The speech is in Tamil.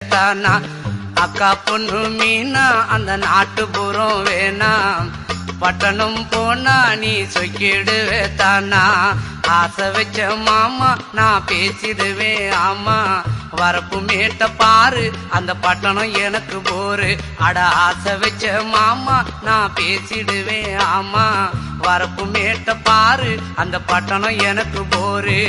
தானா அக்கா பொண்ணு மீனா அந்த நாட்டுப்புறம் வேணாம் பட்டணம் போனா நீ சொக்கிடுவே தானா ஆசை வச்ச மாமா நான் பேசிடுவேன் ஆமா வரப்பு மேட்ட பாரு அந்த பட்டணம் எனக்கு போரு அட ஆசை வச்ச மாமா நான் பேசிடுவேன் ஆமா வரப்பு மேட்ட பாரு அந்த பட்டணம் எனக்கு போரு